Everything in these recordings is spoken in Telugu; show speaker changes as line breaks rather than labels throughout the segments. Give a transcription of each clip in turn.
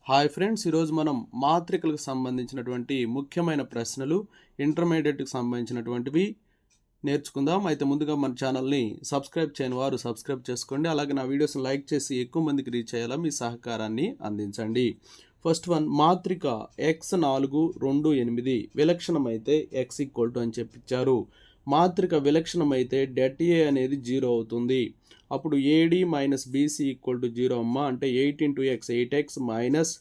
హాయ్ ఫ్రెండ్స్, ఈరోజు మనం మాత్రికలకు సంబంధించినటువంటి ముఖ్యమైన ప్రశ్నలు ఇంటర్మీడియట్కి సంబంధించినటువంటివి నేర్చుకుందాం. అయితే ముందుగా మన ఛానల్ని సబ్స్క్రైబ్ చేయని వారు సబ్స్క్రైబ్ చేసుకోండి. అలాగే నా వీడియోస్ని లైక్ చేసి ఎక్కువ మందికి రీచ్ అయ్యేలా మీ సహకారాన్ని అందించండి. ఫస్ట్ వన్, మాత్రిక x4 2 8 విలక్షణమైతే x ఈక్వల్ టు అని చెప్పించారు. మాత్రిక విలక్షణమైతే det A అనేది 0 అవుతుంది. అప్పుడు AD minus BC equal to 0 అమ్మ. అంటే 8 into x 8x minus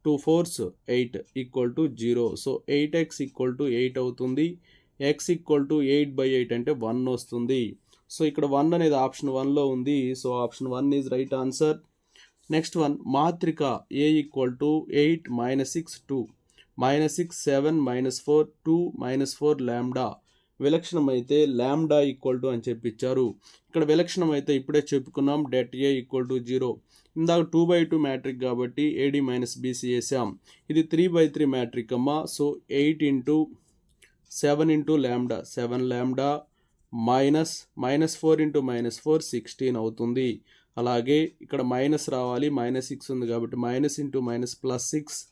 2 4s 8 equal to 0. So 8x equal to 8 అవుతుంది. x ఈక్వల్ టు 8/8 అంటే 1 వస్తుంది. సో ఇక్కడ 1 అనేది ఆప్షన్ 1లో ఉంది. So option 1 is right answer. Next one, మాత్రిక A equal to 8 minus 6 2 minus 6 7 minus 4 2 minus 4 ల్యాండా విలక్షణమైతే ల్యాండా ఈక్వల్ టు అని చెప్పించారు. ఇక్కడ విలక్షణమైతే ఇప్పుడే చెప్పుకున్నాం det A ఈక్వల్ టు 0. ఇందాక 2/2 మ్యాట్రిక్ కాబట్టి AD మైనస్ BC వేసాం. ఇది 3/3 మ్యాట్రిక్ అమ్మ. సో 8 ఇంటూ 7 ఇంటూ ల్యాండా 7 ల్యాండా మైనస్ 4 ఇంటూ -4 16 అవుతుంది. అలాగే ఇక్కడ మైనస్ రావాలి, -6 ఉంది కాబట్టి మైనస్ ఇంటూ మైనస్ ప్లస్ 6.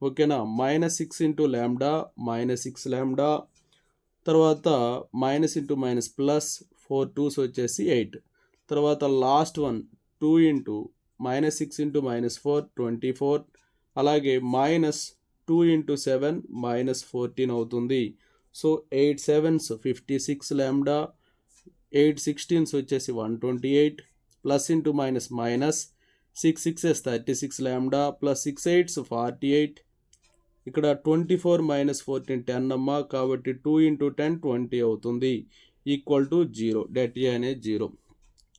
ఓకేనా, -6 ఇంటూ ల్యాండా -6 ల్యాండా. తర్వాత minus into minus plus 4 2s వచ్చేసి 8. తర్వాత లాస్ట్ వన్ 2 ఇంటూ -6 ఇంటూ -4 24. అలాగే -2 ఇంటూ 7 -14 అవుతుంది. సో 8 7s 56 ల్యాండా, 8 16s వచ్చేసి 128 plus into minus 6 6s 36 lambda plus 6 8s 48. ఇక్కడ 24 మైనస్ 14 10 అమ్మ. కాబట్టి 2 ఇంటూ 10 20 అవుతుంది. Equal to 0. det A అనేది 0.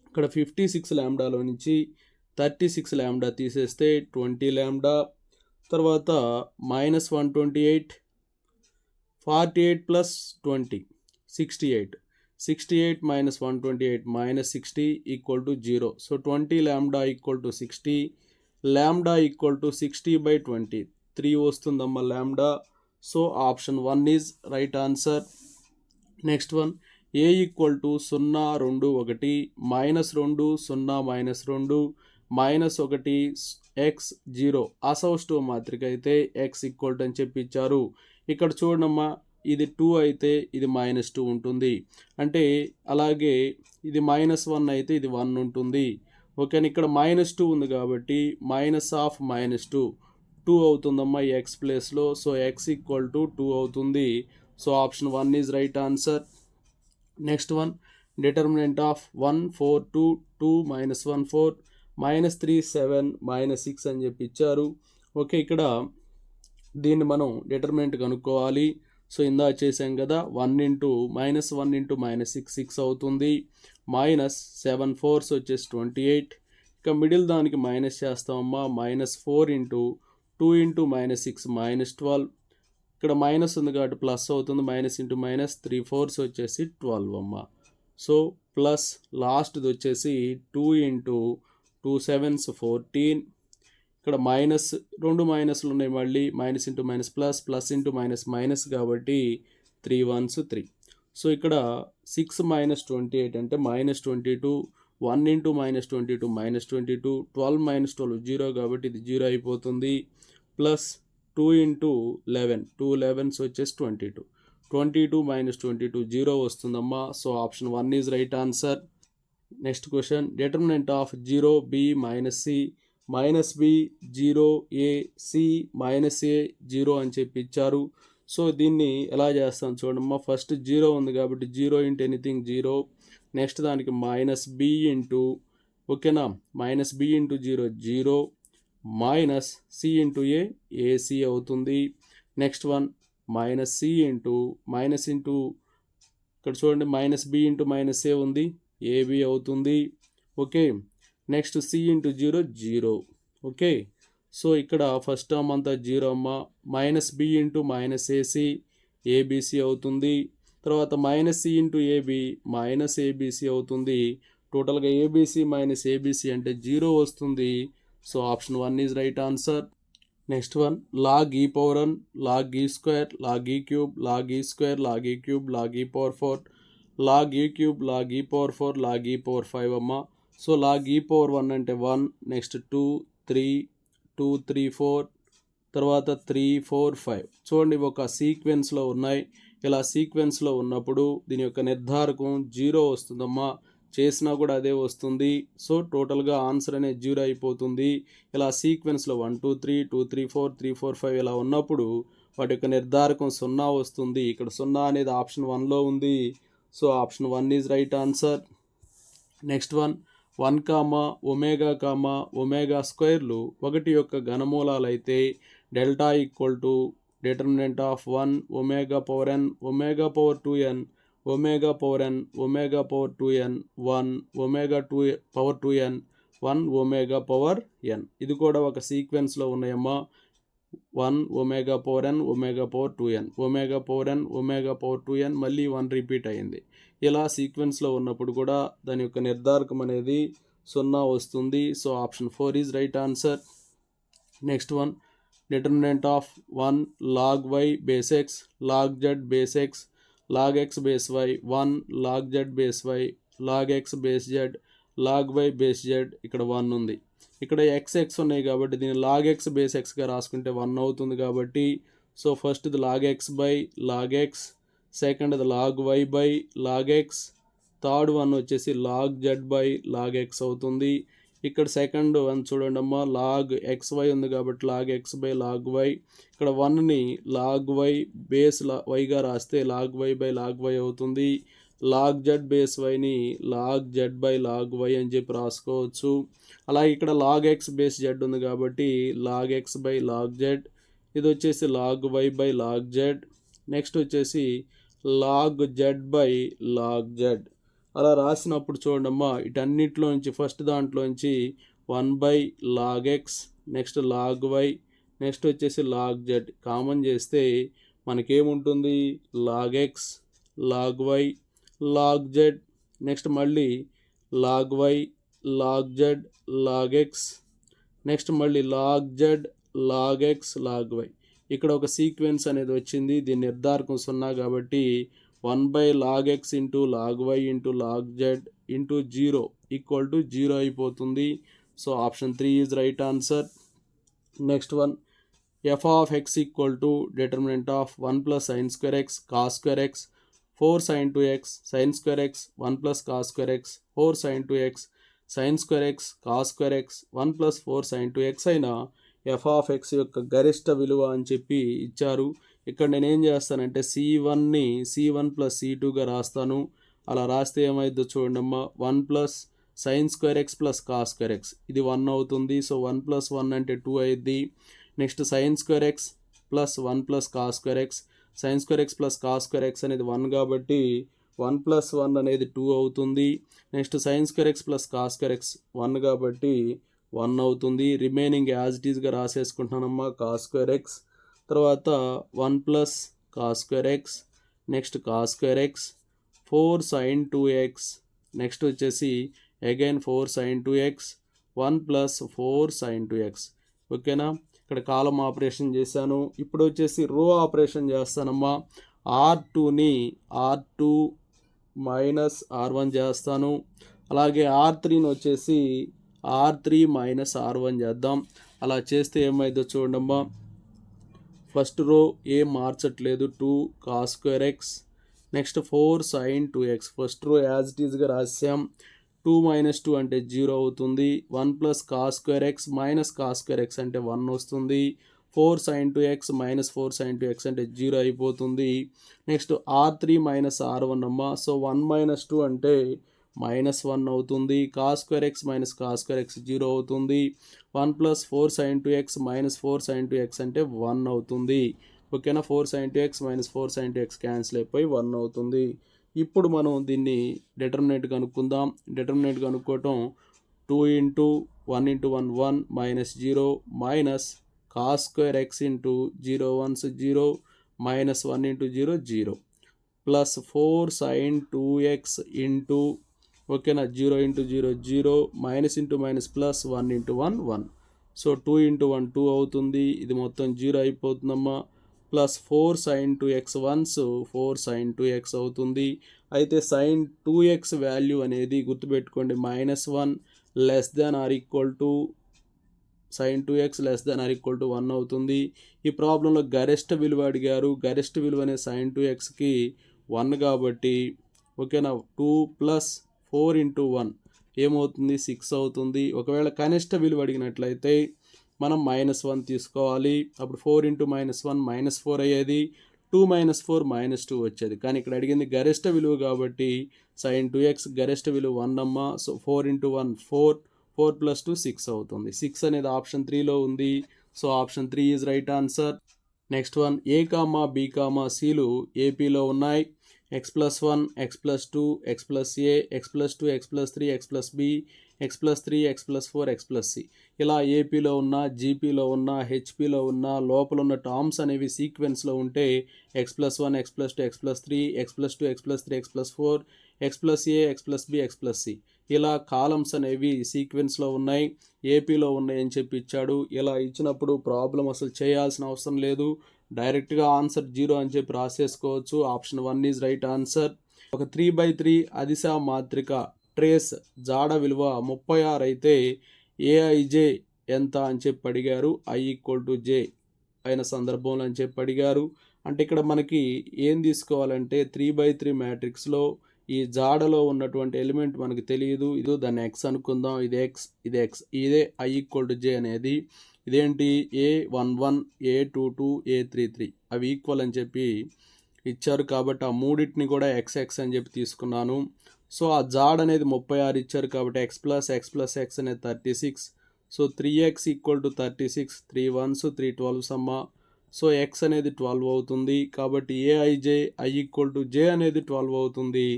ఇక్కడ 56 ల్యాండాలో నుంచి 36 ల్యాండా తీసేస్తే 20 ల్యాండా. తర్వాత -128 48 plus 20 68 68 minus 128 minus 60 equal to 0. So 20 lambda equal to 60. Lambda equal to 60/20 3 వస్తుందమ్మా ల్యాండా. So option 1 is right answer. Next one, A equal to 0 2 1 minus 2 0 minus 2 minus 1 x 0 అసౌష్ఠవ మాత్రిక అయితే x ఈక్వల్ టు అని చెప్పించారు. ఇక్కడ చూడమ్మా, ఇది 2 అయితే ఇది -2 ఉంటుంది. అంటే అలాగే ఇది -1 అయితే ఇది 1 ఉంటుంది. ఓకే, ఇక్కడ -2 ఉంది కాబట్టి -2 అవుతుందమ్మా ఈ x ప్లేస్లో. సో x ఈక్వల్ టు 2 అవుతుంది. So option 1 is right answer. Next one, determinant of 1 4 2 2 -1 4 -3 7 -6 అని చెప్పి ఇచ్చారు. ఓకే, ఇక్కడ దీన్ని మనం డిటర్మినెంట్ కనుక్కోవాలి. సో ఇందా చేసాం కదా, 1 ఇంటూ -6 6 అవుతుంది. -7 4s వచ్చేసి 28. ఇక మిడిల్ దానికి మైనస్ చేస్తామమ్మా. -4 into 2 into -6 -12. ఇక్కడ మైనస్ ఉంది కాబట్టి ప్లస్ అవుతుంది. మైనస్ ఇంటూ మైనస్ 3 4s వచ్చేసి 12 అమ్మ. సో ప్లస్ లాస్ట్ది వచ్చేసి 2 ఇంటూ 2 7s 14. ఇక్కడ రెండు మైనస్లు ఉన్నాయి, మళ్ళీ minus into minus plus plus into minus minus కాబట్టి 3 1s 3. సో ఇక్కడ 6 - 28 అంటే -22. 1 ఇంటూ -22 -22. 12 - 12 0 కాబట్టి ఇది 0 అయిపోతుంది. ప్లస్ 2 ఇంటూ 11 2 11s వచ్చేసి 22. 22 - 22 0 వస్తుందమ్మా. So option 1 is right answer. Next question, determinant of 0 b - c -b 0 a c -a 0 అని చెప్పి ఇచ్చారు. సో దీన్ని ఎలా చేస్తాం చూడమ్మా. ఫస్ట్ 0 ఉంది కాబట్టి 0 ఇంటూ ఎనీథింగ్ 0. నెక్స్ట్ దానికి -b ఇంటూ, ఓకేనా, -b into 0 0 -c into a ac అవుతుంది. నెక్స్ట్ వన్ -c ఇంటూ ఇక్కడ చూడండి -b ఇంటూ -a ఉంది, ab అవుతుంది. Okay, next c into 0 0. Okay, so ఇక్కడ ఫస్ట్ టర్మ్ అంతా 0 అమ్మ. -b ఇంటూ -ac abc అవుతుంది. తర్వాత -c ఇంటూ ab -abc అవుతుంది. టోటల్గా abc -abc అంటే 0 వస్తుంది. So option 1 is right answer. Next one, log e power n log e square log e cube log e square log e cube log e power 4 log e cube log e power 4 log e power 5 అమ్మ. సో log e power 1 అంటే 1, నెక్స్ట్ 2 3 2 3 4 తర్వాత 3 4 5 చూడండి ఒక సీక్వెన్స్లో ఉన్నాయి. ఇలా సీక్వెన్స్లో ఉన్నప్పుడు దీని యొక్క నిర్ధారకం 0 వస్తుందమ్మా. చేసినా కూడా అదే వస్తుంది. సో టోటల్గా ఆన్సర్ అనేది 0 అయిపోతుంది. ఇలా సీక్వెన్స్లో 1 2 3 2 3 4 3 4 5 ఇలా ఉన్నప్పుడు వాటి యొక్క నిర్ధారకం 0 వస్తుంది. ఇక్కడ 0 అనేది ఆప్షన్ 1లో ఉంది. So option 1 is right answer. Next 1 omega omega స్క్వేర్లు 1 యొక్క ఘనమూలాలు అయితే delta equal to determinant of 1 omega power n omega power 2n omega power n omega power 2n 1 omega 2 power 2n 1 omega power n. ఇది కూడా ఒక సీక్వెన్స్లో ఉన్నాయమ్మా. 1 omega power n omega power 2n omega power n omega power 2n మళ్ళీ 1 రిపీట్ అయింది. ఇలా సీక్వెన్స్లో ఉన్నప్పుడు కూడా దాని యొక్క నిర్ధారకం అనేది 0 వస్తుంది. So option 4 is right answer. Next determinant of 1 log y base x log z base x log x base y 1 log z base y log x base z log y base z ఇక్కడ 1 ఉంది. ఇక్కడ x ఉన్నాయి కాబట్టి దీన్ని log x base xగా రాసుకుంటే 1 అవుతుంది కాబట్టి సో ఫస్ట్ది log x by log x, సెకండ్ది log y by log x, third one వచ్చేసి log z by log x అవుతుంది. ఇక్కడ సెకండ్ వన్ చూడండి అమ్మా, లాగ్ ఎక్స్ వై ఉంది కాబట్టి log x by log y. ఇక్కడ 1ని లాగ్ వై బేస్ వైగా రాస్తే log y by log y అవుతుంది. లాగ్ జెడ్ బేస్ వైని log z by log y అని చెప్పి రాసుకోవచ్చు. అలాగే ఇక్కడ లాగ్ ఎక్స్ బేస్ జెడ్ ఉంది కాబట్టి log x by log z. ఇది వచ్చేసి log y by log z. Next వచ్చేసి log z by log z. అలా రాసినప్పుడు చూడమ్మా, ఇటన్నిటిలో నుంచి ఫస్ట్ దాంట్లోంచి 1 by log x, next log y, next వచ్చేసి లాగ్ జెడ్ కామన్ చేస్తే మనకేముంటుంది log x, log y, log z, next మళ్ళీ log y, log z, log x, next మళ్ళీ log z, log x, log y. ఇక్కడ ఒక సీక్వెన్స్ అనేది వచ్చింది. దీని నిర్ధారకం 0 కాబట్టి 1 by log x into log y into log z into 0 equal to 0 అయిపోతుంది. So option 3 is right answer. Next f of x equal to determinant of 1 plus sine square x cos square x 4 sine 2x sine square x 1 plus cos square x 4 sine 2x sine square x cos square x 1 plus 4 sine 2x అయినా ఎఫ్ ఆఫ్ ఎక్స్ యొక్క గరిష్ట విలువ అని చెప్పి ఇచ్చారు. ఇక్కడ నేనేం చేస్తానంటే C1ని C1 ప్లస్ C2గా రాస్తాను. అలా రాస్తే ఏమైందో చూడండమ్మా, 1 plus sine square X plus cos square X ఇది 1 అవుతుంది. సో 1 ప్లస్ 1 అంటే 2 అయింది. Next sign square X plus 1 plus cos square X, sign square X plus cos square X అనేది 1 కాబట్టి 1 ప్లస్ 1 అనేది 2 అవుతుంది. Next sign square X plus cos square x 1 కాబట్టి 1 అవుతుంది. రిమైనింగ్ యాజ్ ఇట్ ఈస్గా రాసేసుకుంటున్నానమ్మా. కాస్ స్క్వేర్ ఎక్స్ తర్వాత 1 plus cos square x, next cos square x 4 sine 2x, next వచ్చేసి again 4 sine 2x 1 plus 4 sine 2x. ఓకేనా, ఇక్కడ కాలం ఆపరేషన్ చేశాను. ఇప్పుడు వచ్చేసి రో ఆపరేషన్ చేస్తానమ్మా. R2ని R2 మైనస్ R1 చేస్తాను. అలాగే R3ని వచ్చేసి R3 మైనస్ R1 చేద్దాం. అలా చేస్తే ఏమైందో చూడమ్మా, ఫస్ట్ రో ఏం మార్చట్లేదు, 2 cos square x, next 4 sine 2x. First row as it ఈస్గా రాసాం. 2 మైనస్ 2 అంటే 0 అవుతుంది. 1 plus cos square x minus cos square x అంటే 1 వస్తుంది. 4 sine 2x minus 4 sine 2x అంటే 0 అయిపోతుంది. నెక్స్ట్ R3 మైనస్ R1 అమ్మా. సో 1 మైనస్ 2 అంటే మైనస్ 1 అవుతుంది. Cos square x minus cos square X 0 అవుతుంది. 1 plus 4 sine 2x minus 4 sine 2x అంటే 1 అవుతుంది. ఓకేనా, 4 sine 2x minus 4 sine 2x cancel అయిపోయి 1 అవుతుంది. ఇప్పుడు మనం దీన్ని డిటర్మినెంట్ కనుక్కుందాం. డిటర్మినెంట్ కనుక్కోవటం 2 into 1 into 1 1 minus 0 minus cos square x into 0 1 0 minus 1 into 0 0 plus 4 sine 2x into ఓకేనా 0 into 0 0 minus into minus plus 1 into 1 1. So 2 into 1 2 అవుతుంది. ఇది మొత్తం 0 అయిపోతుందమ్మా. Plus 4 sine 2x once 4 sine 2x అవుతుంది. అయితే సైన్ 2x వాల్యూ అనేది గుర్తుపెట్టుకోండి -1 less than or equal to sin 2x less than or equal to 1 అవుతుంది. ఈ ప్రాబ్లంలో గరిష్ట విలువ అడిగారు. గరిష్ట విలువ అనేది sin 2xకి 1 కాబట్టి ఓకేనా 2 ప్లస్ 4 ఇంటూ 1 ఏమవుతుంది 6 అవుతుంది. ఒకవేళ కనిష్ట విలువ అడిగినట్లయితే మనం -1 తీసుకోవాలి. అప్పుడు 4 ఇంటూ -1 -4 అయ్యేది. 2 - 4 -2 వచ్చేది. కానీ ఇక్కడ అడిగింది గరిష్ట విలువ కాబట్టి sin 2x గరిష్ట విలువ 1 అమ్మ. సో 4 ఇంటూ 1 4 4 ప్లస్ 2 6 అవుతుంది. 6 అనేది ఆప్షన్ 3లో ఉంది. So option 3 is right answer. Next one a comma B comma సిలు ఏపీలో ఉన్నాయి. x+1 x+2 x+a x+2 x+3 x+b x+3 x+4 x+c ఇలా ఏపీలో ఉన్న జీపీలో ఉన్న హెచ్పీలో ఉన్న లోపల ఉన్న టర్మ్స్ అనేవి సీక్వెన్స్లో ఉంటే x+1 x+2 x+3 x+2 x+3 x+4 x+a x+b x+c ఇలా కాలమ్స్ అనేవి సీక్వెన్స్లో ఉన్నాయి, ఏపీలో ఉన్నాయి అని చెప్పి ఇచ్చాడు. ఇలా ఇచ్చినప్పుడు ప్రాబ్లం అసలు చేయాల్సిన అవసరం లేదు, డైరెక్ట్గా ఆన్సర్ 0 అని చెప్పి రాసేసుకోవచ్చు. Option 1 is right answer. ఒక 3/3 అదిశ మాత్రిక ట్రేస్ జాడ విలువ 36 అయితే ఏఐజే ఎంత అని చెప్పి అడిగారు. I=J అయిన సందర్భంలో అని చెప్పి అడిగారు. అంటే ఇక్కడ మనకి ఏం తీసుకోవాలంటే 3/3 మ్యాట్రిక్స్లో ఈ జాడలో ఉన్నటువంటి ఎలిమెంట్ మనకు తెలియదు. ఇది దాన్ని x అనుకుందాం. ఇది x ఇది x ఇదే I=J అనేది. ఇదేంటి A11 A22 A33 అవి ఈక్వల్ అని చెప్పి ఇచ్చారు కాబట్టి ఆ మూడింటిని కూడా XX అని చెప్పి తీసుకున్నాను. సో ఆ జాడ అనేది 36 ఇచ్చారు కాబట్టి x + x అనేది 36. సో 3x = 36 3 1s 3 12s అమ్మ. సో x అనేది 12 అవుతుంది కాబట్టి I=J అనేది 12 అవుతుంది.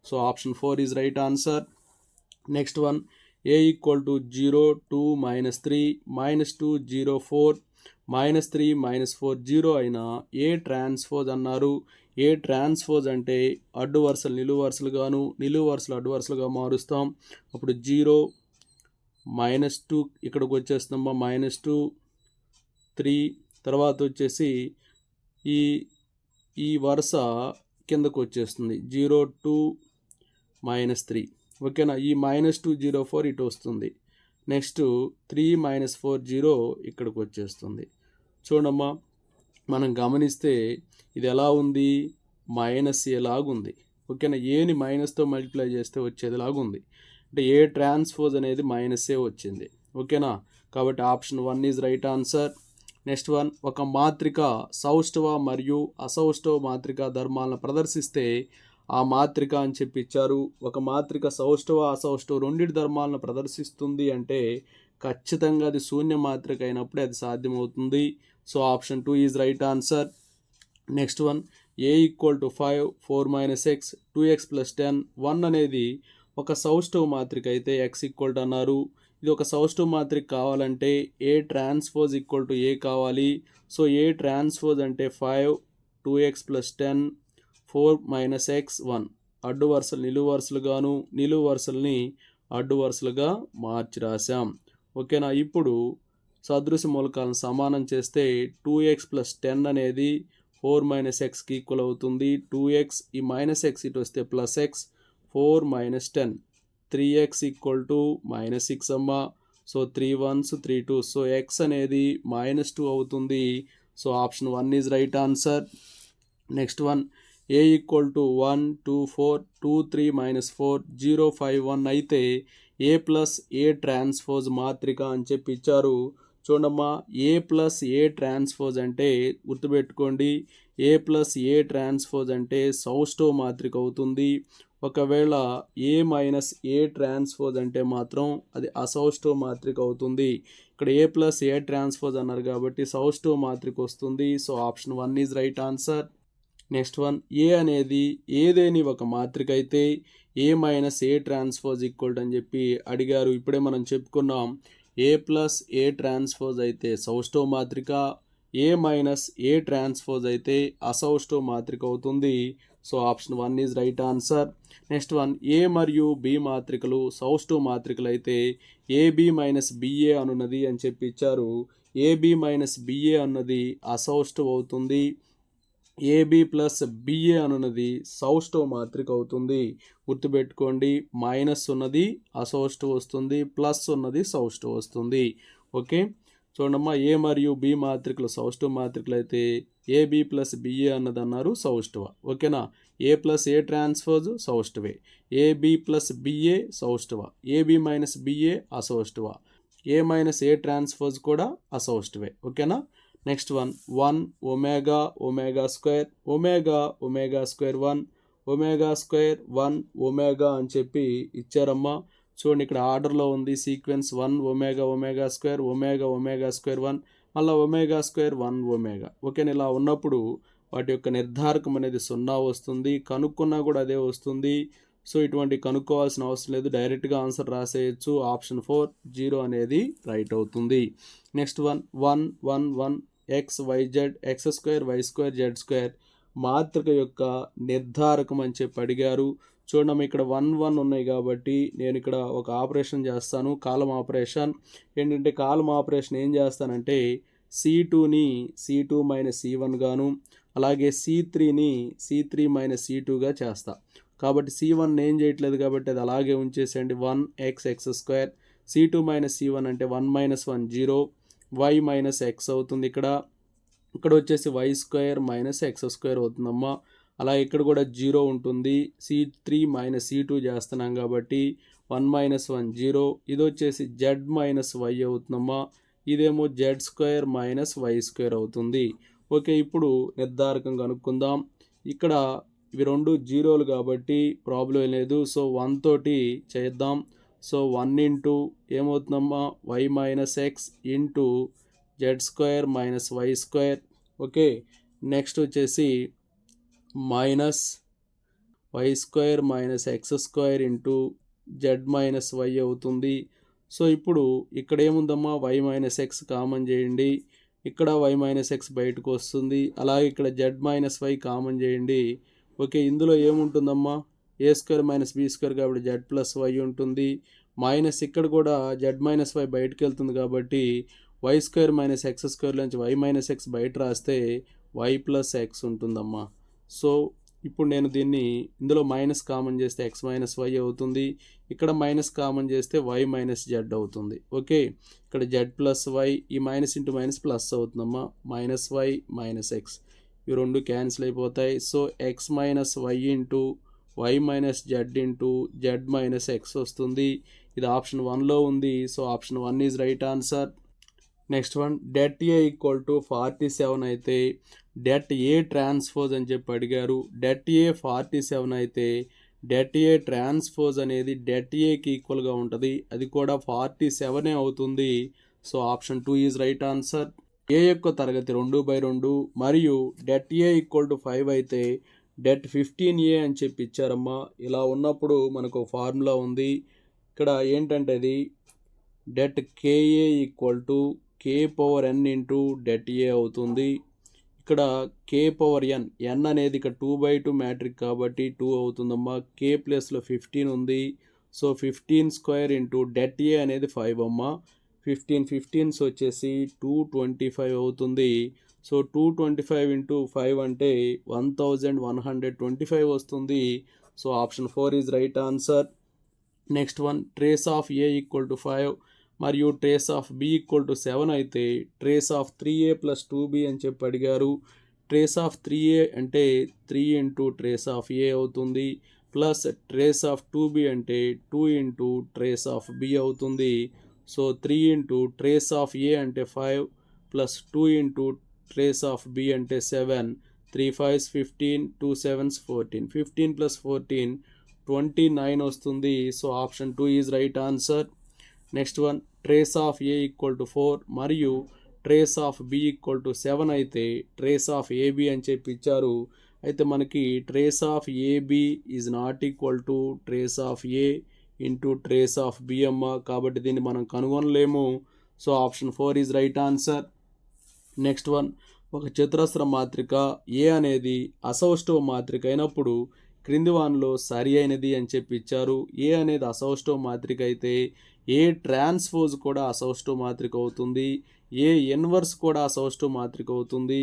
So option 4 is right answer. Next one A=0 2 -3 -2 0 4 -3 -4 0 అయినా ఏ ట్రాన్స్పోజ్ అన్నారు. ఏ ట్రాన్స్పోజ్ అంటే అడ్డు వరుసలు నిలువు వరుసలుగాను నిలువు వరుసలు అడ్డు వరుసలుగా మారుస్తాం. అప్పుడు 0 -2 ఇక్కడికి వచ్చేస్తుందమ్మా -2 3 తర్వాత వచ్చేసి ఈ వరుస కిందకు వచ్చేస్తుంది 0 2 -3 ఓకేనా. ఈ -2 0 4 ఇటు వస్తుంది. నెక్స్ట్ 3 -4 0 ఇక్కడికి వచ్చేస్తుంది. చూడమ్మా మనం గమనిస్తే ఇది ఎలా ఉంది -a లాగుంది ఓకేనా. ఏని మైనస్తో మల్టిప్లై చేస్తే వచ్చేదిలాగుంది. అంటే ఏ ట్రాన్స్పోజ్ అనేది -a వచ్చింది ఓకేనా. కాబట్టి option 1 is right answer. Next one ఒక మాత్రిక సౌష్ఠవ మరియు అసౌష్ఠవ మాత్రిక ధర్మాలను ప్రదర్శిస్తే ఆ మాత్రిక అని చెప్పి ఇచ్చారు. ఒక మాత్రిక సౌష్ఠవ అసౌష్ఠవ రెండింటి ధర్మాలను ప్రదర్శిస్తుంది అంటే ఖచ్చితంగా అది శూన్య మాత్రిక అయినప్పుడే అది సాధ్యమవుతుంది. So option 2 is right answer. Next one A=5 4 - x 2x + 10 1 అనేది ఒక సౌష్ఠవ మాత్రిక అయితే x అన్నారు. ఇది ఒక సౌష్ఠవ మాత్రిక కావాలంటే ఏ ట్రాన్స్పోజ్ A కావాలి. సో ఏ ట్రాన్స్పోజ్ అంటే 5 2x + 10 4 - x 1 అడ్డు వరుసలు నిలువు వరుసలుగాను నిలువు వరుసల్ని అడ్డు వరుసలుగా మార్చి రాశాం ఓకేనా. ఇప్పుడు సదృశ మూలకాలను సమానం చేస్తే 2x + 10 అనేది 4 - xకి ఈక్వల్ అవుతుంది. 2x ఈ -x ఇటు వస్తే +x 4 - 10 3x = -6 అమ్మ. So 3 1s 3 2s so x అనేది -2 అవుతుంది. So option 1 is right answer. Next one A=1 2 4 2 3 -4 0 5 1 అయితే A ట్రాన్స్పోజ్ మాత్రిక అని చెప్పి ఇచ్చారు. చూడమ్మా A ట్రాన్స్పోజ్ అంటే గుర్తుపెట్టుకోండి A ట్రాన్స్పోజ్ అంటే సౌష్ఠవ మాత్రిక అవుతుంది. ఒకవేళ A ట్రాన్స్పోజ్ అంటే మాత్రం అది అసౌష్ఠవ మాత్రిక అవుతుంది. ఇక్కడ A ట్రాన్స్పోజ్ అన్నారు కాబట్టి సౌష్ఠవ మాత్రిక వస్తుంది. So option 1 is right answer. Next one A అనేది ఏదేని ఒక మాత్రిక అయితే A ట్రాన్స్పోజ్ ఈక్వల్ అని చెప్పి అడిగారు. ఇప్పుడే మనం చెప్పుకున్నాం A ట్రాన్స్పోజ్ అయితే సౌష్ఠవ మాత్రిక, A ట్రాన్స్పోజ్ అయితే అసౌష్ఠవ మాత్రిక అవుతుంది. So option 1 is right answer. Next one A మరియు B మాత్రికలు సౌష్ఠవ మాత్రికలు అయితే AB - BA అనున్నది అని చెప్పి ఇచ్చారు. AB - BA అన్నది అసౌష్ఠవ అవుతుంది. AB + BA అనున్నది సౌష్ఠవ మాత్రిక అవుతుంది. గుర్తుపెట్టుకోండి మైనస్ ఉన్నది అసౌష్ఠవ వస్తుంది, ప్లస్ ఉన్నది సౌష్ఠవ వస్తుంది ఓకే. చూడమ్మా, ఏ మరియు బి మాత్రికలు సౌష్ఠవ మాత్రికలు అయితే ఏబి ప్లస్ బిఏ అన్నది అన్నారు సౌష్ఠవ. ఓకేనా? ఏ ప్లస్ ఏ ట్రాన్స్పోజ్ సౌష్ఠవే, ఏబి ప్లస్ బిఏ సౌష్ఠవ, ఏబి మైనస్ బిఏ అసౌష్ఠవ, ఏ మైనస్ ఏ ట్రాన్స్పోజ్ కూడా అసౌష్ఠవే. ఓకేనా? Next one, 1 omega omega square omega omega square 1 omega square 1 omega అని చెప్పి ఇచ్చారమ్మా. చూడండి, ఇక్కడ ఆర్డర్లో ఉంది sequence. 1 omega omega square omega omega square 1 మళ్ళీ ఒమేగా స్క్వేర్ 1 ఒమేగా. ఓకేనా? ఇలా ఉన్నప్పుడు వాటి యొక్క నిర్ధారకం అనేది 0 వస్తుంది, కనుక్కున్నా కూడా అదే వస్తుంది. సో ఇటువంటి కనుక్కోవాల్సిన అవసరం లేదు, డైరెక్ట్గా ఆన్సర్ రాసేయచ్చు. ఆప్షన్ 4 0 అనేది రైట్ అవుతుంది. Next one, 1 1 1 x y z x square y square z square మాత్రిక యొక్క నిర్ధారకం అని చెప్పి అడిగారు. చూడండి, ఇక్కడ 1 1 ఉన్నాయి కాబట్టి నేను ఇక్కడ ఒక ఆపరేషన్ చేస్తాను, కాలం ఆపరేషన్. ఏంటంటే కాలం ఆపరేషన్ ఏం చేస్తానంటే C2ని C2 మైనస్ C1 గాను, అలాగే C3ని C3 మైనస్ C2గా చేస్తా. కాబట్టి C1 ఏం చేయట్లేదు కాబట్టి అది అలాగే ఉంచేసేయండి. 1 X square, C2 minus C1 అంటే 1 మైనస్ 1 0, వై మైనస్ ఎక్స్ అవుతుంది. ఇక్కడ వచ్చేసి y square minus x square అవుతుందమ్మా. అలా ఇక్కడ కూడా 0 ఉంటుంది. C3 మైనస్ C2 చేస్తున్నాం కాబట్టి 1 మైనస్ 1 0. ఇది వచ్చేసి జెడ్ మైనస్ వై అవుతుందమ్మా. ఇదేమో z square minus y square అవుతుంది. ఓకే, ఇప్పుడు నిర్ధారకం కనుక్కుందాం. ఇక్కడ ఇవి రెండు జీరోలు కాబట్టి ప్రాబ్లం లేదు. సో 1 తోటి చేద్దాం. సో 1 ఇంటూ ఏమవుతుందమ్మా y minus x into z square minus y square. Okay, next వచ్చేసి minus y square minus x square into z minus y అవుతుంది. సో ఇప్పుడు ఇక్కడ ఏముందమ్మా వై మైనస్ ఎక్స్ కామన్ చేయండి, ఇక్కడ వై మైనస్ ఎక్స్ బయటకు వస్తుంది. అలాగే ఇక్కడ జెడ్ మైనస్ వై కామన్ చేయండి. ఓకే, ఇందులో ఏముంటుందమ్మా a square minus B square కాబట్టి జెడ్ ప్లస్ వై ఉంటుంది. మైనస్ ఇక్కడ కూడా జెడ్ మైనస్ వై బయటకు వెళ్తుంది కాబట్టి y square minus x square నుంచి వై మైనస్ ఎక్స్ బయట రాస్తే వై ప్లస్ ఎక్స్ ఉంటుందమ్మా. సో ఇప్పుడు నేను దీన్ని ఇందులో మైనస్ కామన్ చేస్తే ఎక్స్ మైనస్ వై అవుతుంది, ఇక్కడ మైనస్ కామన్ చేస్తే వై మైనస్ జెడ్ అవుతుంది. ఓకే, ఇక్కడ జెడ్ ప్లస్ వై, ఈ మైనస్ ఇంటూ మైనస్ ప్లస్ అవుతుందమ్మా, మైనస్ వై మైనస్ ఎక్స్, ఇవి రెండు క్యాన్సిల్ అయిపోతాయి. So x minus y into y minus z into z minus x వస్తుంది. ఇది ఆప్షన్ 1లో ఉంది. So option 1 is right answer. Next one, det A equal to 47 అయితే డెట్ ఏ ట్రాన్స్పోజ్ అని చెప్పి అడిగారు. డెట్ ఏ 47 అయితే డెట్ ఏ ట్రాన్స్పోజ్ అనేది డెట్ ఏకి ఈక్వల్గా ఉంటుంది, అది కూడా 47 అవుతుంది. So option 2 is right answer. A యొక్క తరగతి 2/2 మరియు డెట్ ఏ ఈక్వల్ టు 5 అయితే డెట్ 15A అని చెప్పి ఇచ్చారమ్మా. ఇలా ఉన్నప్పుడు మనకు ఫార్ములా ఉంది. ఇక్కడ ఏంటంటే అది det k a equal to k power n into det ఏ అవుతుంది. ఇక్కడ కే పవర్ ఎన్, ఎన్ అనేది ఇక్కడ 2/2 మ్యాట్రిక్ కాబట్టి 2 అవుతుందమ్మా. కే ప్లస్లో 15 ఉంది. సో 15 స్క్వేర్ ఇంటూ డెట్ ఏ అనేది 5 అమ్మా. 15 వచ్చేసి 225 అవుతుంది. సో 225 ఇంటూ 5 అంటే 1125 వస్తుంది. So option 4 is right answer. Next one, trace of a equal to 5 మరియు trace of b equal to 7 అయితే trace of 3A plus 2B అని చెప్పి అడిగారు. ట్రేస్ ఆఫ్ 3A అంటే 3 ఇంటూ ట్రేస్ ఆఫ్ ఏ అవుతుంది, ప్లస్ ట్రేస్ ఆఫ్ 2B అంటే 2 ఇంటూ ట్రేస్ ఆఫ్ బి అవుతుంది. So 3 into trace of a అంటే 5 plus 2 into trace of b అంటే 7. 3 5s 15, 2 7s 14, 15 ప్లస్ 14 29 వస్తుంది. So option 2 is right answer. Next one, trace of a equal to 4 మరియు trace of b equal to 7 అయితే ట్రేస్ ఆఫ్ ఏబి అని చెప్పి ఇచ్చారు. అయితే మనకి trace of AB is not equal to trace of A into trace of B అమ్మ, కాబట్టి దీన్ని మనం కనుగొనలేము. So option 4 is right answer. Next one, ఒక చతురస్ర మాత్రిక ఏ అనేది అసౌష్ఠవ మాత్రిక అయినప్పుడు క్రింది వానిలో సరి అయినది అని చెప్పి ఇచ్చారు. ఏ అనేది అసౌష్ఠవ మాత్రిక అయితే ఏ ట్రాన్స్పోజ్ కూడా అసౌష్ఠవ మాత్రిక అవుతుంది, ఏ ఇన్వర్స్ కూడా అసౌష్ఠవ మాత్రిక అవుతుంది,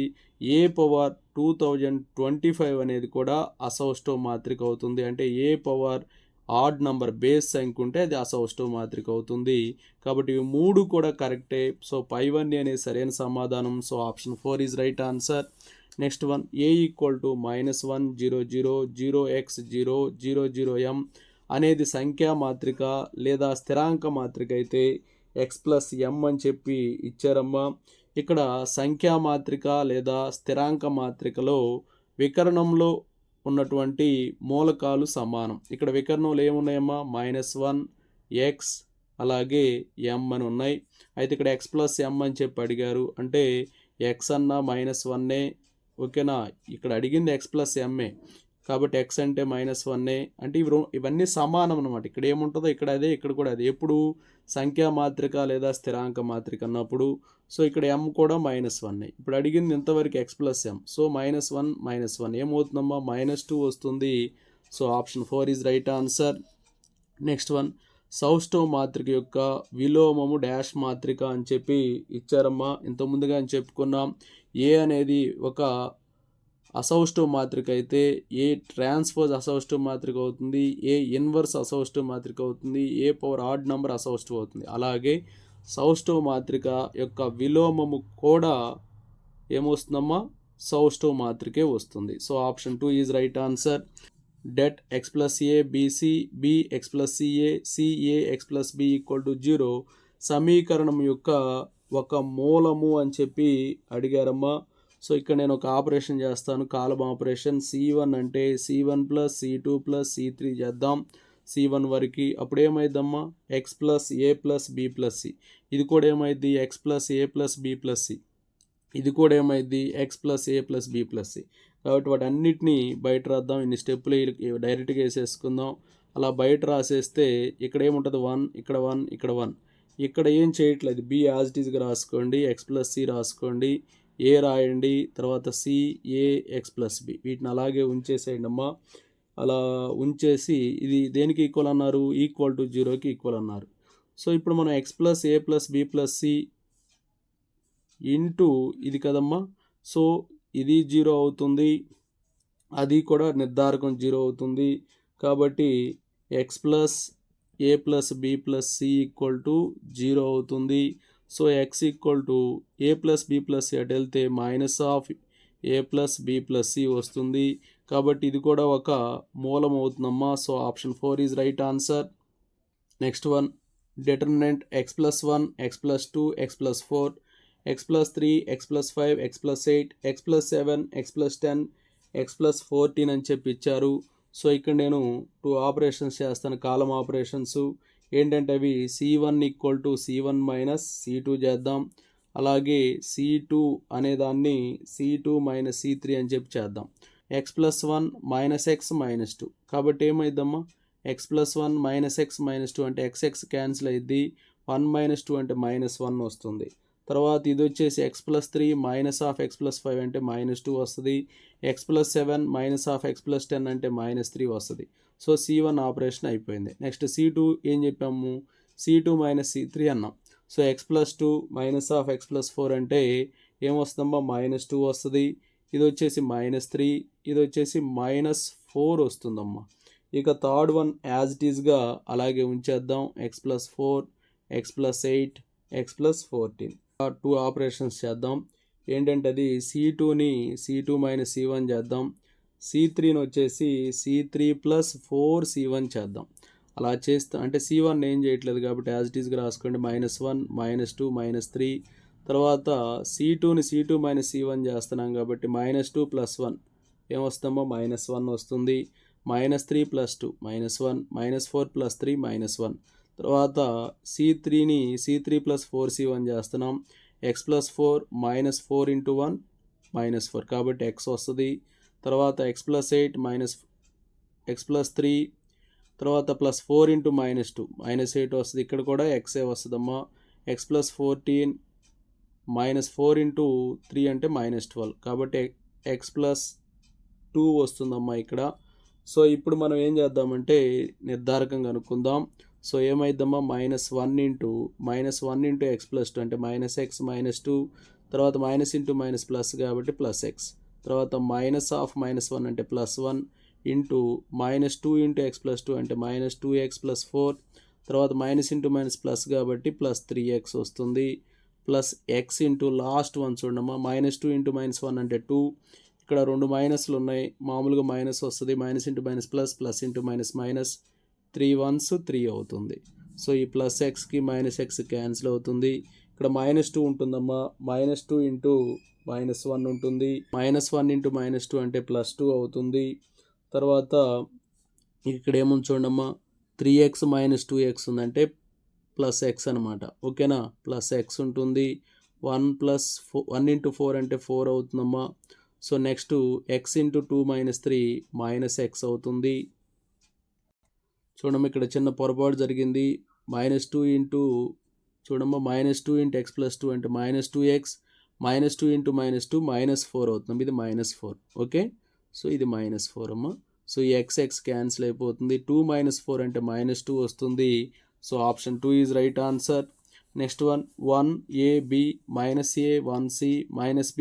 ఏ పవర్ 2025 అనేది కూడా అసౌష్ఠవ మాత్రిక అవుతుంది. అంటే ఏ పవర్ ఆడ్ నంబర్ బేస్ సంఖ్య ఉంటే అది అసౌష్ఠవ మాత్రిక అవుతుంది. కాబట్టి ఇవి 3 కూడా కరెక్టే. సో పైవన్నీ అనేది సరైన సమాధానం. So option 4 is right answer. Next one, a = -1 0 0 0x 0 0 0 m అనేది సంఖ్యా మాత్రిక లేదా స్థిరాంక మాత్రిక అయితే x+m అని చెప్పి ఇచ్చారమ్మా. ఇక్కడ సంఖ్యా మాత్రిక లేదా స్థిరాంక మాత్రికలో వికరణంలో ఉన్నటువంటి మూలకాలు సమానం. ఇక్కడ వికరణంలో ఏమున్నాయమ్మా? -1 x అలాగే m అని ఉన్నాయి. అయితే ఇక్కడ x+m అని చెప్పి అడిగారు. అంటే x అన్న -1 ఓకేనా. ఇక్కడ అడిగింది x+m కాబట్టి x అంటే -1 అంటే ఇవన్నీ సమానం అనమాట. ఇక్కడ ఏముంటుందో ఇక్కడ అదే, ఇక్కడ కూడా అదే. ఎప్పుడు సంఖ్యా మాత్రిక లేదా స్థిరాంక మాత్రిక అన్నప్పుడు. సో ఇక్కడ m కూడా -1. ఇప్పుడు అడిగింది ఇంతవరకు x+m. సో -1 -1 ఏమవుతుందమ్మా? -2 వస్తుంది. So option 4 is right answer. Next one, సౌష్ఠవ మాత్రిక యొక్క విలోమము డాష్ మాత్రిక అని చెప్పి ఇచ్చారమ్మా. ఇంత ముందుగా అని చెప్పుకున్నాం. ఏ అనేది ఒక అసౌష్ఠవ మాత్రిక అయితే ఏ ట్రాన్స్పోజ్ అసౌష్ఠవ మాత్రిక అవుతుంది, ఏ ఇన్వర్స్ అసౌష్ఠవ మాత్రిక అవుతుంది, ఏ పవర్ ఆడ్ నంబర్ అసౌష్ఠవ అవుతుంది. అలాగే సౌష్ఠవ మాత్రిక యొక్క విలోమము కూడా ఏమొస్తుందమ్మా? సౌష్ఠవ మాత్రికే వస్తుంది. So option 2 is right answer. det x+a bc b x+ca ca x+b = 0 సమీకరణం యొక్క ఒక మూలము అని చెప్పి అడిగారమ్మా. సో ఇక్కడ నేను ఒక ఆపరేషన్ చేస్తాను, కాలం ఆపరేషన్. c1 అంటే c1 + c2 + c3 చేద్దాం c1 వరకు. అప్పుడు ఏమైందమ్మా? x+a + b + c. ఇది కూడా ఏమైంది? x+a + b + c. ఇది కూడా ఏమైంది? x+a + b + c. కాబట్టి వాటన్నిటిని బయట రాద్దాం. ఇన్ని స్టెప్పులు డైరెక్ట్గా వేసేసుకుందాం. అలా బయట రాసేస్తే ఇక్కడ ఏముంటుంది? 1 ఇక్కడ 1 ఇక్కడ 1. ఇక్కడ ఏం చేయట్లేదు, b యాజ్ ఇట్ ఈజ్గా రాసుకోండి, x+c రాసుకోండి, a రాయండి, తర్వాత c a x+b వీటిని అలాగే ఉంచేసేయండి అమ్మా. అలా ఉంచేసి ఇది దేనికి ఈక్వల్ అన్నారు? = 0కి ఈక్వల్ అన్నారు. సో ఇప్పుడు మనం x+a + b + c ఇంటూ ఇది కదమ్మా. సో ఇది 0 అవుతుంది, అది కూడా నిర్ధారకం 0 అవుతుంది. కాబట్టి x+a + b + c = 0 అవుతుంది. So x = a + b + c అటు వెళ్తే -a + b + c వస్తుంది. కాబట్టి ఇది కూడా ఒక మూలం అవుతుందమ్మా. So option 4 is right answer. Next one, determinant x+1 x+2 x+4 x+3 x+5 x+8 x+7 x+10 x+14 అని చెప్పి ఇచ్చారు. సో ఇక్కడ నేను 2 ఆపరేషన్స్ చేస్తాను, కాలం ఆపరేషన్స్. ఏంటంటే అవి c1 = c1 - c2 చేద్దాం. అలాగే c2 అనేదాన్ని c2 - c3 అని చెప్పి చేద్దాం. x+1 - x - 2 కాబట్టి ఏమైందమ్మా? x+1 - x - 2 అంటే x క్యాన్సిల్ అయ్యిద్ది. 1 - 2 అంటే -1 వస్తుంది. తర్వాత ఇది వచ్చేసి x+3 - x+5 అంటే -2 వస్తుంది. x+7 - x+10 అంటే -3 వస్తుంది. సో c1 ఆపరేషన్ అయిపోయింది. నెక్స్ట్ c2 ఏం చెప్పాము? c2 - c3 అన్నాం. సో x+2 - x+4 అంటే ఏమొస్తుందమ్మా? -2 వస్తుంది. ఇది వచ్చేసి -3, ఇది వచ్చేసి -4 వస్తుందమ్మా. ఇక థర్డ్ వన్ యాజ్ ఇట్ ఈజ్గా అలాగే ఉంచేద్దాం. x+4 x+8 x+14 2 ఆపరేషన్స్ చేద్దాం. ఏంటంటే అది c2ని c2 - c1 చేద్దాం. c3ని వచ్చేసి c3 + 4c1 చేద్దాం. అలా చేస్తాం అంటే c1 ఏం చేయట్లేదు కాబట్టి యాజ్ ఇట్ ఈజ్గా రాసుకోండి. -1 -2 -3. తర్వాత c2ని c2 - c1 చేస్తున్నాం కాబట్టి -2 + 1 ఏమొస్తుందమ్మా? -1 వస్తుంది. -3 + 2 -1 -4 + 3 -1. తర్వాత c3ని c3 + 4c1 చేస్తున్నాం. x+4 -4 × 1 -4 కాబట్టి x వస్తుంది. తర్వాత x+8 x+3 తర్వాత +4 × -2 -8 వస్తుంది. ఇక్కడ కూడా xే వస్తుందమ్మా. x+14 -4 × 3 అంటే -12 కాబట్టి x+2 వస్తుందమ్మా ఇక్కడ. సో ఇప్పుడు మనం ఏం చేద్దామంటే నిర్ధారకం కనుక్కుందాం. సో ఏమైద్దమ్మా? -1 × x+2 అంటే -x -2 తర్వాత -× - ప్లస్ కాబట్టి +x తర్వాత -1 అంటే +1 ఇంటూ -2 ఇంటూ ఎక్స్ ప్లస్ 2 అంటే -2x+4, తర్వాత మైనస్ ఇంటూ మైనస్ ప్లస్ కాబట్టి +3x వస్తుంది, plus X into last one చూడమ్మా -2 ఇంటూ -1 అంటే 2, ఇక్కడ రెండు మైనస్లు ఉన్నాయి, మామూలుగా మైనస్ వస్తుంది, minus into minus plus, plus into minus minus, 3 1s 3 అవుతుంది. సో ఈ ప్లస్ ఎక్స్కి మైనస్ ఎక్స్ క్యాన్సిల్ అవుతుంది. ఇక్కడ -2 ఉంటుందమ్మా, -2 ఇంటూ -1 ఉంటుంది, -1 ఇంటూ -2 అంటే +2 అవుతుంది. తర్వాత ఇక్కడ ఏముంది చూడమ్మా, 3x - 2x ఉందంటే ప్లస్ ఎక్స్ అనమాట, ఓకేనా, ప్లస్ ఎక్స్ ఉంటుంది. 1 ఇంటూ 4 అంటే 4 అవుతుందమ్మా. So next x into 2 - 3 -x అవుతుంది. చూడమ్మా ఇక్కడ చిన్న పొరపాటు జరిగింది, -2 ఇంటూ చూడమ్మా -2 ఇంటూ ఎక్స్ ప్లస్ 2 అంటే -2x, -2 ఇంటూ -2 -4 అవుతుంది, ఇది -4, ఓకే. సో ఇది -4 అమ్మా. సో ఈ ఎక్స్ క్యాన్సిల్ అయిపోతుంది, 2 - 4 అంటే -2 వస్తుంది. So option 2 is right answer. Next one 1ab -a 1c -b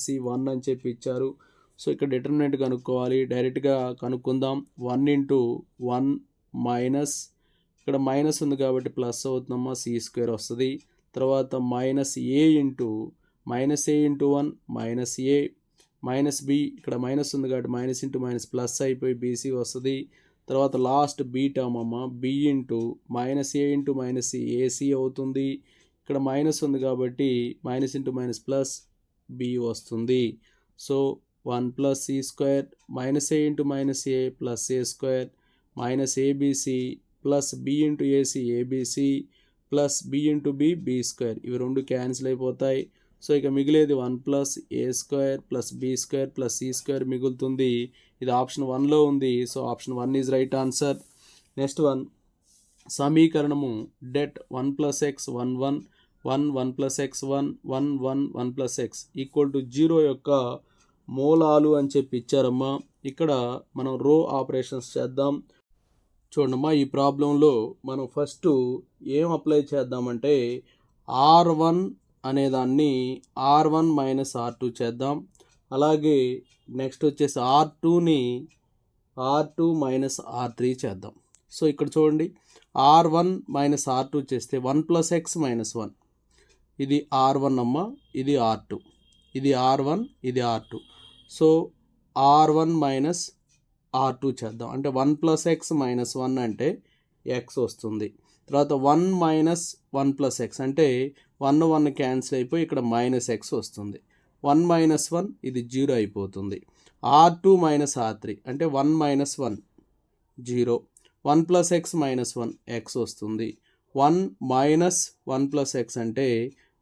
-c 1 అని చెప్పి ఇచ్చారు. సో ఇక్కడ డిటర్మినెంట్ కనుక్కోవాలి, డైరెక్ట్గా కనుక్కుందాం. 1 ఇంటూ 1 మైనస్, ఇక్కడ మైనస్ ఉంది కాబట్టి ప్లస్ అవుతుందమ్మా, c² వస్తుంది. తర్వాత -a ఇంటూ -1 -a -b, ఇక్కడ మైనస్ ఉంది కాబట్టి మైనస్ ఇంటూ మైనస్ ప్లస్ అయిపోయి bc వస్తుంది. తర్వాత లాస్ట్ b టర్మ్ అమ్మ, b into -a into -c ac అవుతుంది. ఇక్కడ మైనస్ ఉంది కాబట్టి minus into minus plus b వస్తుంది. So 1 + c² -a into -a plus a² -abc plus b into ac abc plus b into b b², ఇవి రెండు క్యాన్సిల్ అయిపోతాయి. సో ఇక మిగిలేది 1 + a² plus b² plus c² మిగులుతుంది. ఇది ఆప్షన్ 1లో ఉంది. So option 1 is right answer. Next one సమీకరణము det 1 + x 1 1 1 1 + x 1 1 1 1 + x = 0 యొక్క మూలాలు అని చెప్పి ఇచ్చారమ్మా. ఇక్కడ మనం రో ఆపరేషన్స్ చేద్దాం. చూడమ్మా ఈ ప్రాబ్లంలో మనం ఫస్ట్ ఏం అప్లై చేద్దామంటే r1 అనేదాన్ని r1 - r2 చేద్దాం. అలాగే నెక్స్ట్ వచ్చేసి r2ని r2 - r3 చేద్దాం. సో ఇక్కడ చూడండి, r1 - r2 చేస్తే 1 + x - 1, ఇది r1 అమ్మ, ఇది r2, ఇది r1 ఇది r2. సో r1 - r2 చేద్దాం, అంటే 1 + x - 1 అంటే x వస్తుంది. తర్వాత 1 - 1 + x అంటే 1 1 క్యాన్సిల్ అయిపోయి ఇక్కడ -x వస్తుంది. 1 - 1 ఇది 0 అయిపోతుంది. r2 - r3 అంటే 1 - 1 0, 1 + x - 1 x వస్తుంది. 1 - 1 + x అంటే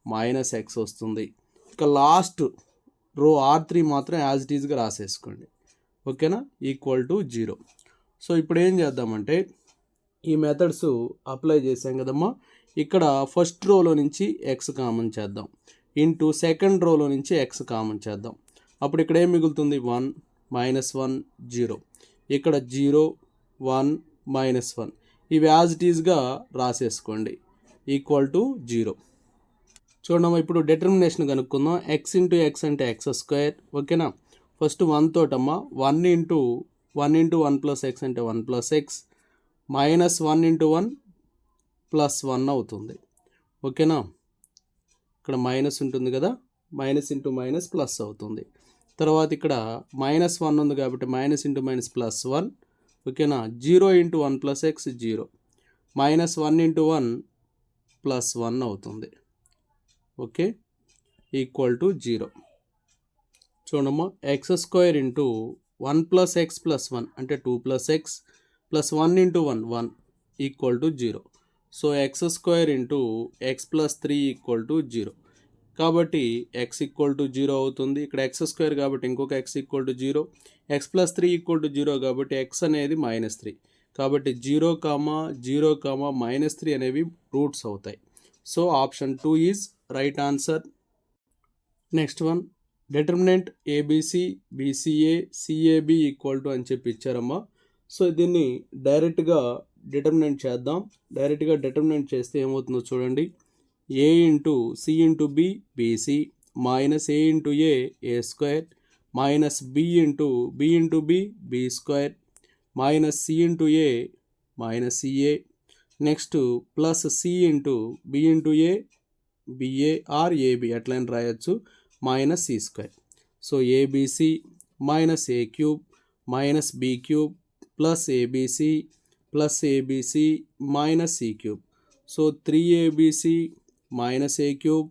-x వస్తుంది. ఇక లాస్ట్ రో r3 మాత్రం యాజ్ ఇట్ ఈజ్గా రాసేసుకోండి, ఓకేనా, = 0. సో ఇప్పుడు ఏం చేద్దామంటే ఈ మెథడ్స్ అప్లై చేసాం కదమ్మా. ఇక్కడ ఫస్ట్ రోలో నుంచి x కామన్ చేద్దాం, ఇంటూ సెకండ్ రోలో నుంచి x కామన్ చేద్దాం. అప్పుడు ఇక్కడ ఏం మిగులుతుంది, 1 -1 0, ఇక్కడ 0 1 -1, ఇవి యాజ్ ఇట్ ఈజ్గా రాసేసుకోండి, = 0. చూడమ్మా ఇప్పుడు డిటర్మినేషన్ కనుక్కుందాం. x ఇంటూ x అంటే x², ఓకేనా. ఫస్ట్ 1 తోటమ్మా, 1 ఇంటూ 1 + x అంటే 1 + x -1 ఇంటూ 1 +1 అవుతుంది, ఓకేనా. ఇక్కడ మైనస్ ఉంటుంది కదా, మైనస్ ఇంటూ మైనస్ ప్లస్ అవుతుంది. తర్వాత ఇక్కడ -1 ఉంది కాబట్టి మైనస్ ఇంటూ మైనస్ +1, ఓకేనా. 0 ఇంటూ 1 + x 0, -1 ఇంటూ 1 +1 అవుతుంది, ఓకే, = 0. చూడమ్మా x² ఇంటూ 1 + x + 1 అంటే 2 + x plus 1 into 1 1 = 0. So x² into x + 3 = 0. కాబట్టి x = 0 అవుతుంది. ఇక్కడ x² కాబట్టి ఇంకొక x = 0, x + 3 = 0 కాబట్టి x అనేది -3, కాబట్టి 0, 0, -3 అనేవి రూట్స్ అవుతాయి. So option 2 is right answer. Next one determinant ABC BCA CAB = అని చెప్పి ఇచ్చారమ్మా. సో దీన్ని డైరెక్ట్గా డిటర్మినెంట్ చేద్దాం. డైరెక్ట్గా డిటర్మినెంట్ చేస్తే ఏమవుతుందో చూడండి, a into c into b BC -a into a A² minus B into b square minus C into A minus c a next plus c into b into a b a or a b ఎట్లయినా రాయొచ్చు minus c square. So a b c minus a cube minus b cube plus a b c minus c cube. So 3abc minus a cube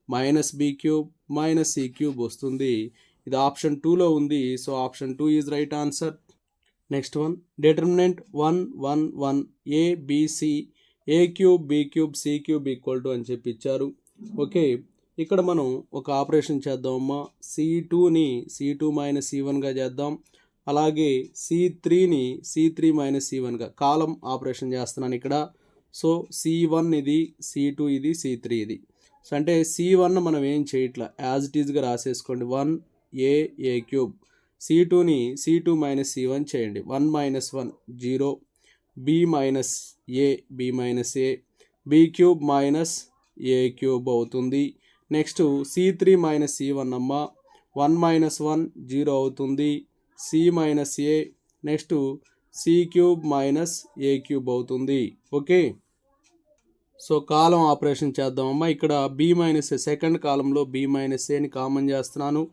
minus b cube minus c cube వస్తుంది. ఇది ఆప్షన్ 2లో ఉంది. So option 2 is right answer. Next one determinant 1 1 1 a b c a cube b cube c cube equal to అని చెప్పి ఇచ్చారు. ఓకే, ఇక్కడ మనం ఒక ఆపరేషన్ చేద్దామమ్మా. C2ని C2 మైనస్ C1గా చేద్దాం. అలాగే C3ని C3 మైనస్ C1గా కాలం ఆపరేషన్ చేస్తున్నాను ఇక్కడ. సో C1 ఇది C2 ఇది C3 ఇది. సో అంటే C1 మనం ఏం చేయట్లా, యాజ్ ఇట్ ఈజ్గా రాసేసుకోండి. 1 ఏ క్యూబ్. C2ని C2 మైనస్ C1 చేయండి. 1 minus 1 0 b minus a b cube minus a cube అవుతుంది. నెక్స్ట్ C3 మైనస్ C1 అమ్మ 1 మైనస్ 1 0 అవుతుంది. C minus a next c cube minus a cube అవుతుంది. ఓకే, సో కాలం ఆపరేషన్ చేద్దామమ్మా. ఇక్కడ బి మైనస్ ఏ సెకండ్ కాలంలో బి మైనస్ ఏని కామన్ చేస్తున్నాను.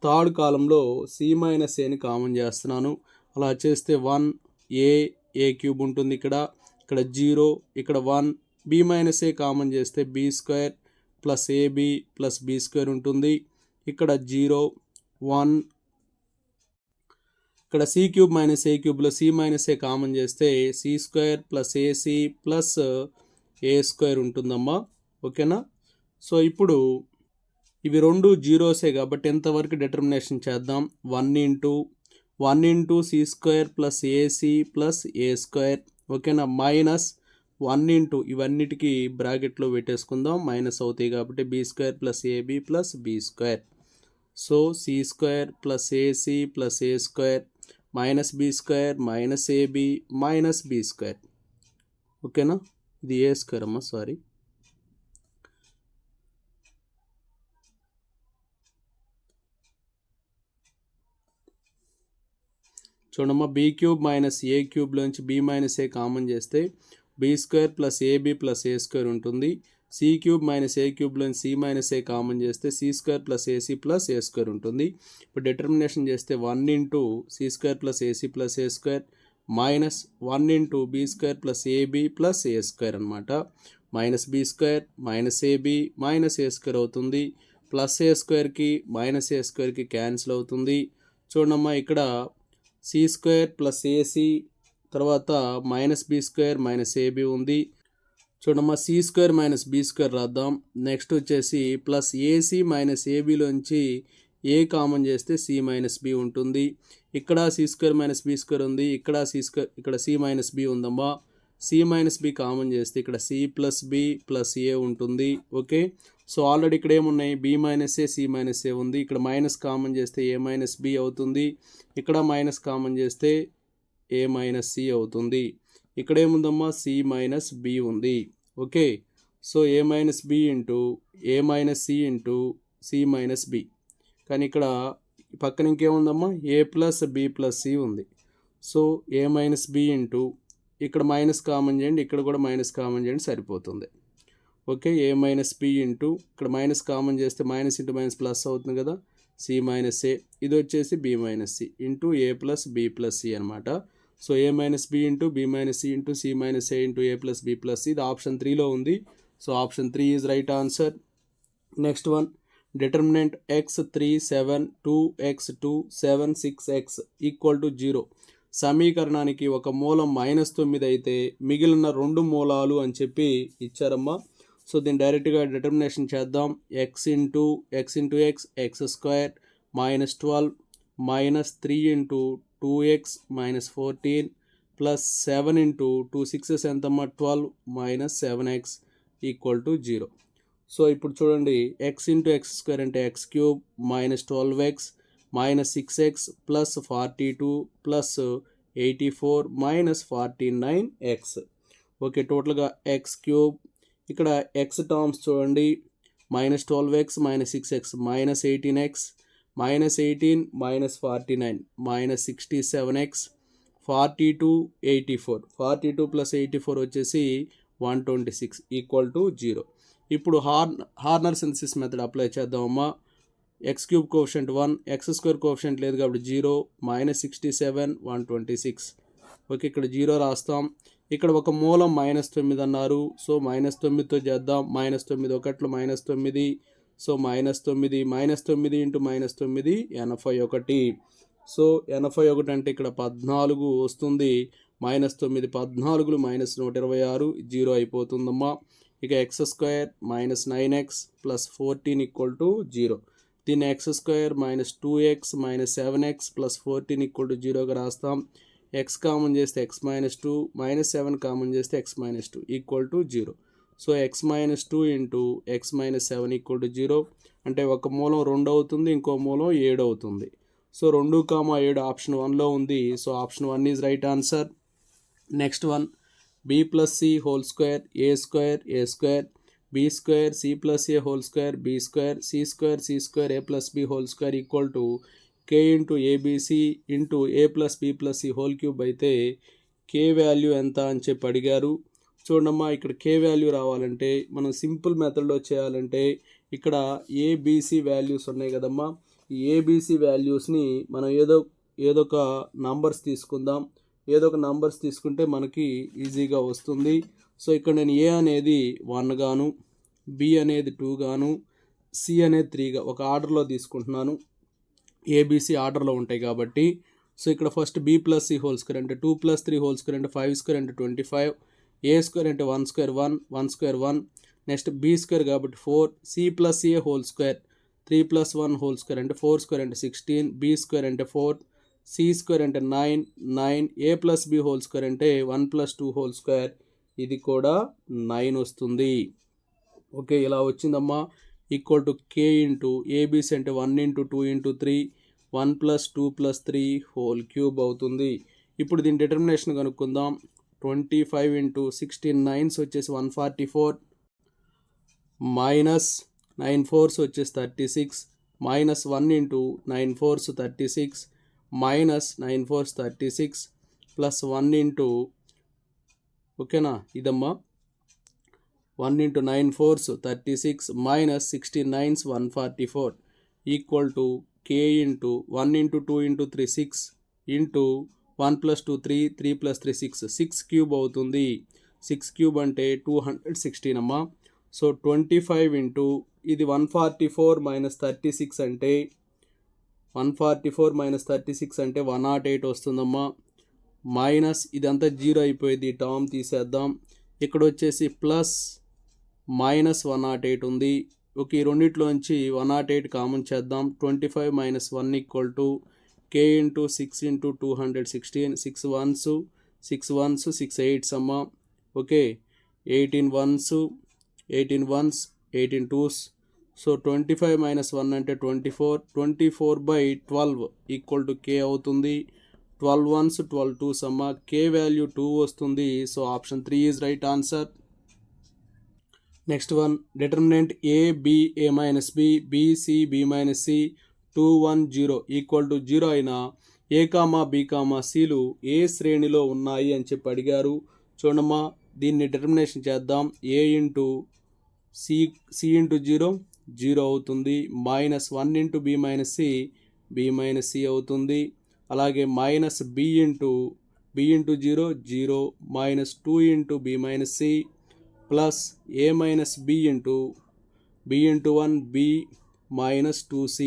థర్డ్ కాలంలో సి మైనస్ ఏని కామన్ చేస్తున్నాను. అలా చేస్తే 1 ఏ క్యూబ్ ఉంటుంది. ఇక్కడ 0 ఇక్కడ 1 బి మైనస్ ఏ కామన్ చేస్తే b square plus a b plus b square ఉంటుంది. ఇక్కడ 0 1 ఇక్కడ సి క్యూబ్ మైనస్ ఏ క్యూబ్లో సి మైనస్ ఏ కామన్ చేస్తే c square plus a c plus a square ఉంటుందమ్మా. ఓకేనా. సో ఇప్పుడు ఇవి రెండు జీరోసే కాబట్టి ఎంతవరకు డిటర్మినేషన్ చేద్దాం. 1 into c square plus a c plus a square. ఓకేనా. మైనస్ 1 ఇంటూ ఇవన్నిటికీ బ్రాకెట్లో పెట్టేసుకుందాం, మైనస్ అవుతాయి కాబట్టి b square plus a b plus b square. So c square plus a c plus a square minus B square minus a b minus B square. ఓకేనా, ఇది ఏ స్క్వేర్ అమ్మా, సారీ. చూడమ్మా, బి క్యూబ్ మైనస్ ఏ క్యూబ్లోంచి బి మైనస్ ఏ కామన్ చేస్తే b square plus a b plus a square ఉంటుంది. సి క్యూబ్ మైనస్ ఏ క్యూబ్లోంచి సి మైనస్ ఏ కామన్ చేస్తే c square plus a c plus a square ఉంటుంది. ఇప్పుడు డిటర్మినేషన్ చేస్తే 1 into c square plus a c plus a square minus 1 into b square plus a b plus a square అనమాట. Minus B square minus a b minus a square అవుతుంది. ప్లస్ ఏ స్క్వేర్కి మైనస్ ఏ స్క్వేర్కి క్యాన్సిల్ అవుతుంది. చూడమ్మా, ఇక్కడ సి స్క్వేర్ ప్లస్ ఏసీ తర్వాత minus B square minus AB ఉంది. చూడమ్మా, C square minus B square రాద్దాం. నెక్స్ట్ వచ్చేసి ప్లస్ ఏసీ మైనస్ ఏబిలోంచి ఏ కామన్ చేస్తే సి మైనస్ బి ఉంటుంది. ఇక్కడ C square minus B square ఉంది, ఇక్కడ సి మైనస్ బి ఉందమ్మా. సి మైనస్ బి కామన్ చేస్తే ఇక్కడ C plus B plus A ఉంటుంది. ఓకే, సో ఆల్రెడీ ఇక్కడ ఏమున్నాయి, B minus A C minus A ఉంది. ఇక్కడ మైనస్ కామన్ చేస్తే ఏ మైనస్ బి అవుతుంది. ఇక్కడ మైనస్ కామన్ చేస్తే ఏ మైనస్ సి అవుతుంది. ఇక్కడ ఏముందమ్మా, సి మైనస్ బి ఉంది. Okay, so A minus B into A minus C into C minus B. కానీ ఇక్కడ పక్కన ఇంకేముందమ్మా, A plus B plus C ఉంది. So A minus B into ఇక్కడ మైనస్ కామన్ చేయండి, ఇక్కడ కూడా మైనస్ కామన్ చేయండి, సరిపోతుంది. Okay, A minus B into ఇక్కడ మైనస్ కామన్ చేస్తే మైనస్ ఇంటూ మైనస్ ప్లస్ అవుతుంది కదా, సి మైనస్ ఏ. ఇది వచ్చేసి B minus C into A plus B plus C అనమాట. So A minus B into B minus C into C minus A into A plus B plus C. ఇది ఆప్షన్ 3లో ఉంది. So option 3 is right answer. Next one determinant x3 7 2x2 7 6x equal to 0. సమీకరణానికి ఒక మూలం -9 అయితే మిగిలిన 2 మూలాలు అని చెప్పి ఇచ్చారమ్మా. సో దీన్ని డైరెక్ట్గా డిటర్మినేషన్ చేద్దాం. x into x square minus 12 minus 3 into 2x minus 14 plus 7 into 2 6 ఎంతమ్మా 12 minus 7x equal to 0. So ఇప్పుడు చూడండి, x ఇంటూ ఎక్స్ స్క్వేర్ అంటే x cube minus 12x minus 6x plus 42 plus 84 minus 49x. Okay, టోటల్గా x క్యూబ్. ఇక్కడ x టర్మ్స్ చూడండి, minus 12x minus 6x minus 18x -18 -49 -67x 42 84 42 + 84 వచ్చేసి 126 = 0. ఇప్పుడు హార్నర్ సింథసిస్ మెథడ్ అప్లై చేద్దామమ్మా. x³ కోఎఫిషియంట్ 1, x² కోఎఫిషియంట్ లేదు కాబట్టి 0 -67 126. ఓకే, ఇక్కడ 0 రాస్తాం. ఇక్కడ ఒక మూలం -9 అన్నారు, సో -9తో చేద్దాం. -9 ఒకట్లు -9, సో -9 -9 × -9 81. సో 81 అంటే ఇక్కడ 14 వస్తుంది. -9 14 -126 0 అయిపోతుందమ్మా. ఇక x² -9x + 14 = 0. దీన్ని x² -2x -7x + 14 = 0గా రాస్తాం. x కామన్ చేస్తే x -2 -7 కామన్ చేస్తే x -2 = 0. So x -2 × x -7 = 0. అంటే ఒక మూలం 2 అవుతుంది, ఇంకో మూలం 7 అవుతుంది. సో 2, 7 ఆప్షన్ 1లో ఉంది. So option 1 is right answer. Next one, b + c² a² a² b² c + a² b² c² c² a + b² = k × abc × a + b + c (3) అయితే k వాల్యూ ఎంత అని చెప్పి అడిగారు. చూడమ్మా, ఇక్కడ k వాల్యూ రావాలంటే మనం సింపుల్ మెథడ్లో చేయాలంటే ఇక్కడ ఏబిసి వాల్యూస్ ఉన్నాయి కదమ్మా. ఈ ఏబిసి వాల్యూస్ని మనం ఏదో ఒక నంబర్స్ తీసుకుందాం. ఏదో ఒక నంబర్స్ తీసుకుంటే మనకి ఈజీగా వస్తుంది. సో ఇక్కడ నేను ఏ అనేది 1 గాను, బి అనేది 2 గాను, సి అనేది 3గా ఒక ఆర్డర్లో తీసుకుంటున్నాను. ఏబిసి ఆర్డర్లో ఉంటాయి కాబట్టి. సో ఇక్కడ ఫస్ట్ b + c² అంటే 2 + 3² అంటే 5² అంటే 25, a² అంటే 1² 1 1² 1, నెక్స్ట్ b² కాబట్టి 4, c + a² 3 + 1² అంటే 4² అంటే 16, b² అంటే 4, c² అంటే 9 9, a + b² అంటే 1 + 2², ఇది కూడా 9 వస్తుంది. ఓకే, ఇలా వచ్చిందమ్మా. = k × abc అంటే 1 × 2 × 3 1 + 2 + 3³ అవుతుంది. ఇప్పుడు దీని డిటర్మినేషన్ కనుక్కుందాం. 25 × 16 9s వచ్చేసి 144, -9 4s వచ్చేసి 36, -1 × 9 4s 36, -9 4s 36 +1 × ఓకేనా, ఇదమ్మా 1 × 9 4s 36 -16 9s 144 = k × 1 × 2 × 3 6 × 1 + 2 3 3 + 3 6 6³ అవుతుంది. 6³ అంటే 216 అమ్మా. సో 25 ఇది 144 - 36 అంటే 144 - 36 అంటే 108 వస్తుందమ్మా. మైనస్ ఇదంతా 0 అయిపోయింది, టర్మ్ తీసేద్దాం. ఇక్కడ వచ్చేసి ప్లస్ -108 ఉంది. ఓకే, ఈ రెండిట్లోంచి 108 కామన్ చేద్దాం. 25 - 1 = k × 6 × 216 6 1s 6 1s 6 8s అమ్మా. Okay, 18 1s 18 1s 18 2s. So 25 - 1 అంటే 24, 24/12 = k అవుతుంది. 12 1s 12 2s అమ్మా. k వాల్యూ 2 వస్తుంది. So option 3 is right answer. Next one, determinant a b a - b b c b - c 2 1 0 = 0 అయిన a, b, cలు ఏ శ్రేణిలో ఉన్నాయి అని చెప్పి అడిగారు. చూడమ్మా, దీన్ని డిటర్మినేషన్ చేద్దాం. a × c × 0 0 అవుతుంది. -1 × b - c అవుతుంది. అలాగే -b × 0 0 -2 × b - c plus a - b × b × 1 b - 2c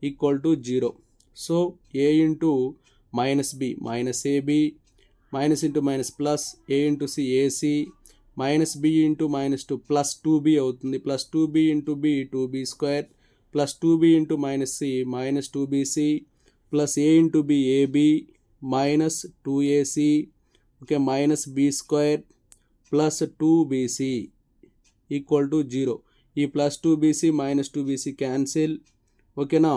= 0. So a × -b -ab -+ a × c ac -b × -2 +2b అవుతుంది. +2b × b 2b² +2b × - c -2bc +a × b ab -2ac okay -b² +2bc = 0. ఈ +2bc -2bc క్యాన్సిల్. ఓకేనా,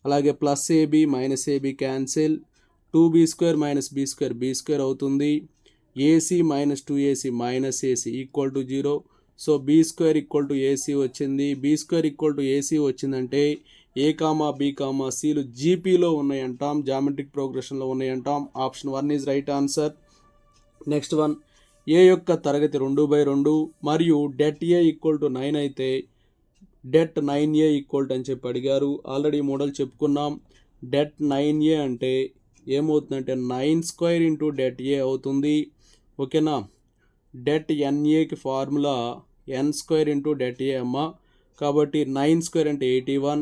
అలాగే +ab -ab cancel. 2b² - b² b² అవుతుంది. ac -2ac -ac = 0. So b² = ac వచ్చింది. b² = ac వచ్చిందంటే ఏ కామా బి కామా సిలు జీపీలో ఉన్నాయంటాం, జామెట్రిక్ ప్రోగ్రెషన్లో ఉన్నాయంటాం. Option 1 is right answer. Next one, ఏ యొక్క తరగతి 2/2 మరియు డెట్ ఏ ఈక్వల్ టు 9 అయితే డెట్ 9A ఈక్వల్ టు అని చెప్పి అడిగారు. ఆల్రెడీ మోడల్ చెప్పుకున్నాం. డెట్ 9A అంటే ఏమవుతుందంటే 9² ఇంటూ డెట్ ఏ అవుతుంది. ఓకేనా. డెట్ ఎన్ఏకి formula n² into det A అమ్మ. కాబట్టి 9² అంటే 81.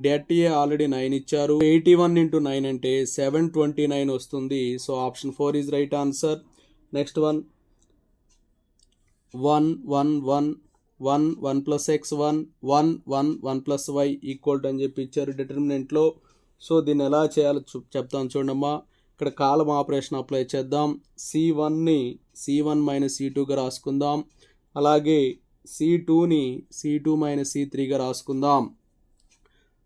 డెట్ ఏ ఆల్రెడీ 9 ఇచ్చారు. 81 ఇంటూ 9 అంటే 729 వస్తుంది. So option 4 is right answer. Next one, 1 1 1 1 1 plus x 1 1 1 1 plus y equal to అని చెప్పి ఇచ్చారు డిటర్మినెంట్లో. సో దీన్ని ఎలా చేయాలో చెప్తాను చూడమ్మా. ఇక్కడ కాలం ఆపరేషన్ అప్లై చేద్దాం. C1ని C1 మైనస్ C2గా రాసుకుందాం. అలాగే C2ని C2 minus C3గా రాసుకుందాం.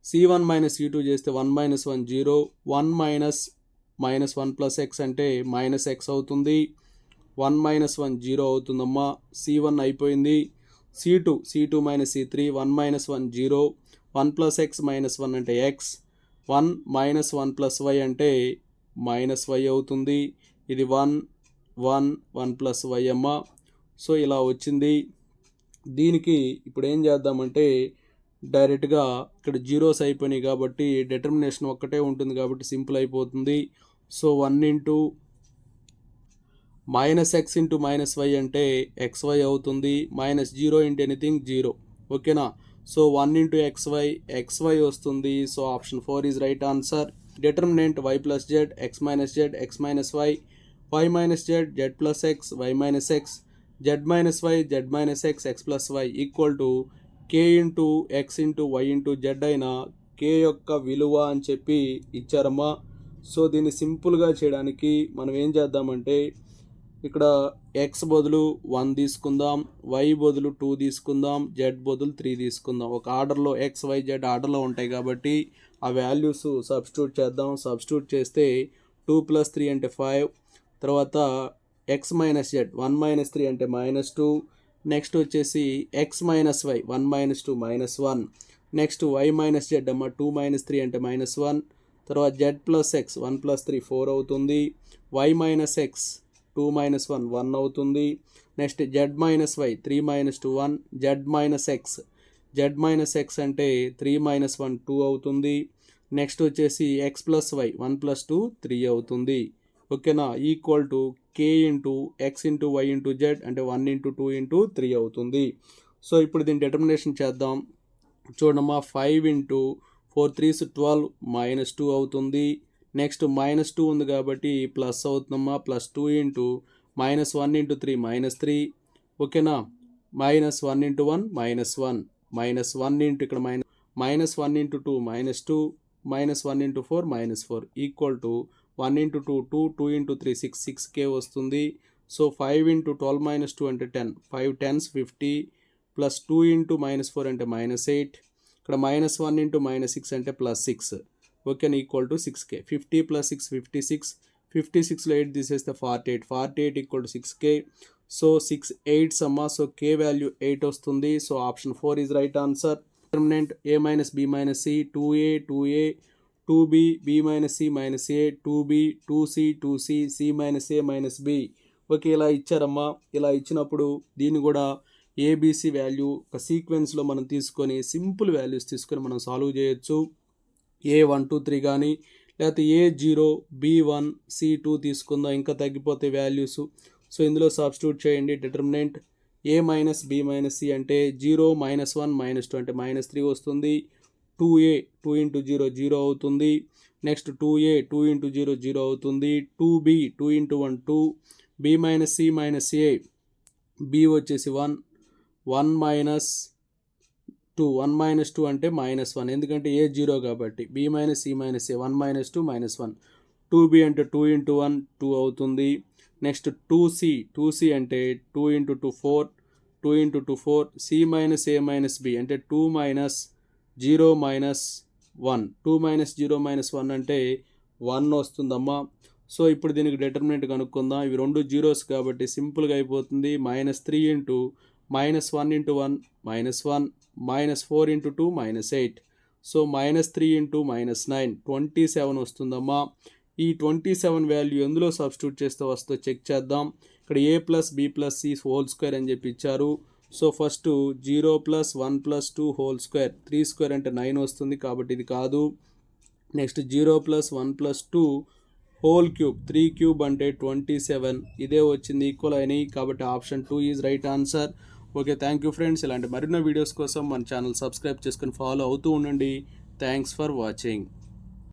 C1 minus C2 చేస్తే 1 మైనస్ 1 0, 1 మైనస్ 1 ప్లస్ ఎక్స్ అంటే మైనస్ ఎక్స్ అవుతుంది. 1 మైనస్ 1 0 అవుతుందమ్మా. C1 అయిపోయింది. C2 minus C3 1 minus 1 0, 1 plus X minus 1 అంటే ఎక్స్, 1 మైనస్ 1 ప్లస్ వై అంటే మైనస్ వై అవుతుంది. ఇది 1 1 1 ప్లస్ వై అమ్మ. సో ఇలా వచ్చింది. దీనికి ఇప్పుడు ఏం చేద్దామంటే డైరెక్ట్గా ఇక్కడ జీరోస్ అయిపోయినాయి కాబట్టి డిటర్మినేషన్ ఒక్కటే ఉంటుంది కాబట్టి సింపుల్ అయిపోతుంది. So 1 into minus x into minus y అంటే XY అవుతుంది. Minus 0 into anything 0. ఓకేనా. సో 1 ఇంటూ XY వస్తుంది. So option 4 is right answer. Determinant y plus z x minus z x minus y, y minus z z plus x y minus x, z minus y z minus x x plus y equal to k into x into y into z అయిన k యొక్క విలువ అని చెప్పి ఇచ్చారమ్మా. సో దీన్ని సింపుల్గా చేయడానికి మనం ఏం చేద్దామంటే ఇక్కడ x బదులు 1 తీసుకుందాం, y బదులు 2 తీసుకుందాం, z బదులు 3 తీసుకుందాం. ఒక ఆర్డర్లో XYZ ఆర్డర్లో ఉంటాయి కాబట్టి ఆ వాల్యూస్ సబ్స్టిట్యూట్ చేద్దాం. సబ్స్టిట్యూట్ చేస్తే 2 ప్లస్ 3 అంటే 5. తర్వాత x మైనస్ జెడ్ 1 మైనస్ 3 అంటే -2. నెక్స్ట్ వచ్చేసి x minus y 1 minus 2 -1. Next y minus z అమ్మ 2 మైనస్ 3 అంటే -1. తర్వాత z ప్లస్ ఎక్స్ 1 ప్లస్ 3 4 అవుతుంది. y మైనస్ ఎక్స్ 2 మైనస్ 1 1 అవుతుంది. Next z minus y 3 minus 2 1, z minus x అంటే 3 మైనస్ 1 2 అవుతుంది. నెక్స్ట్ వచ్చేసి ఎక్స్ ప్లస్ వై 1 ప్లస్ 2 3 అవుతుంది. ఓకేనా. Equal to k into x into y into z అంటే 1 ఇంటూ 2 ఇంటూ 3 అవుతుంది. సో ఇప్పుడు దీన్ని డిటర్మినేషన్ చేద్దాం. చూడమ్మా, 5 ఇంటూ 4 3s 12 -2 అవుతుంది. నెక్స్ట్ -2 ఉంది కాబట్టి ప్లస్ అవుతుందమ్మా. Plus 2 into -1 into 3 -3. ఓకేనా. -1 ఇంటూ 1 -1, -1 ఇంటూ ఇక్కడ -1 into 2 -2, -1 into 4 -4 equal to 1 into 2 2, 2 into 3 6, 6k వస్తుంది. సో 5 ఇంటూ 12 -2 అంటే 10, 5 10s 50 ప్లస్ 2 ఇంటూ -4 అంటే -8. ఇక్కడ -1 ఇంటూ -6 అంటే +6. ఓకేనా. Equal to 6k. 50 ప్లస్ 6 56, 56లో 8 తీసేస్తే 48, 48 equal to 6k. So 6 8s అమ్మా. సో k వాల్యూ 8 వస్తుంది. So option 4 is right answer. Determinant a minus b minus c 2a 2a 2b b minus c minus a 2b 2c 2c c minus a minus b. Okay, ఇలా ఇచ్చారమ్మా. ఇలా ఇచ్చినప్పుడు దీన్ని కూడా ఏబిసి వాల్యూ ఒక సీక్వెన్స్లో మనం తీసుకొని సింపుల్ వాల్యూస్ తీసుకొని మనం సాల్వ్ చేయొచ్చు. A123 కానీ లేకపోతే A0 B1 C2 తీసుకుందాం. ఇంకా తగ్గిపోతే వాల్యూస్. సో ఇందులో సబ్స్టిట్యూట్ చేయండి. Determinant a minus b minus c అంటే 0 -1 -2 అంటే -3 వస్తుంది. 2a 2 ఇంటూ 0 0 అవుతుంది. నెక్స్ట్ 2a 2 ఇంటూ 0 0 అవుతుంది. 2b 2 into 1 2, b minus c minus a, b వచ్చేసి 1 1 మైనస్ 2 1 మైనస్ 2 అంటే -1 ఎందుకంటే ఏ 0 కాబట్టి. b మైనస్ c మైనస్ ఏ 1 మైనస్ 2 -1. 2b అంటే 2 ఇంటూ 1 2 అవుతుంది. నెక్స్ట్ 2c అంటే 2 into 2 4, 2 into 2 4. c minus a minus b అంటే 2 మైనస్ 0 మైనస్ 1, 2 మైనస్ 0 మైనస్ 1 అంటే 1 వస్తుందమ్మా. సో ఇప్పుడు దీనికి డిటర్మినెంట్ కనుక్కుందాం. ఇవి రెండు జీరోస్ కాబట్టి సింపుల్గా అయిపోతుంది. -3 into -1 into 1 -1, -4 into 2 -8. So -3 into -9 27 వస్తుందమ్మా. ఈ 27 వాల్యూ ఎందులో సబ్స్టిట్యూట్ చేస్తే వస్తుందో చెక్ చేద్దాం. ఇక్కడ a plus b plus c whole square అని చెప్పి ఇచ్చారు. So first 0 plus 1 plus 2 whole square, 3 square అంటే 9 వస్తుంది కాబట్టి ఇది కాదు. Next 0 plus 1 plus 2 whole cube, 3 cube అంటే 27, ఇదే వచ్చింది, ఈక్వల్ అయినాయి కాబట్టి option 2 is right answer. Okay, thank you friends. ఇలాంటి మరిన్ని వీడియోస్ కోసం మన ఛానల్ సబ్స్క్రైబ్ చేసుకొని ఫాలో అవుతూ ఉండండి. Thanks for watching.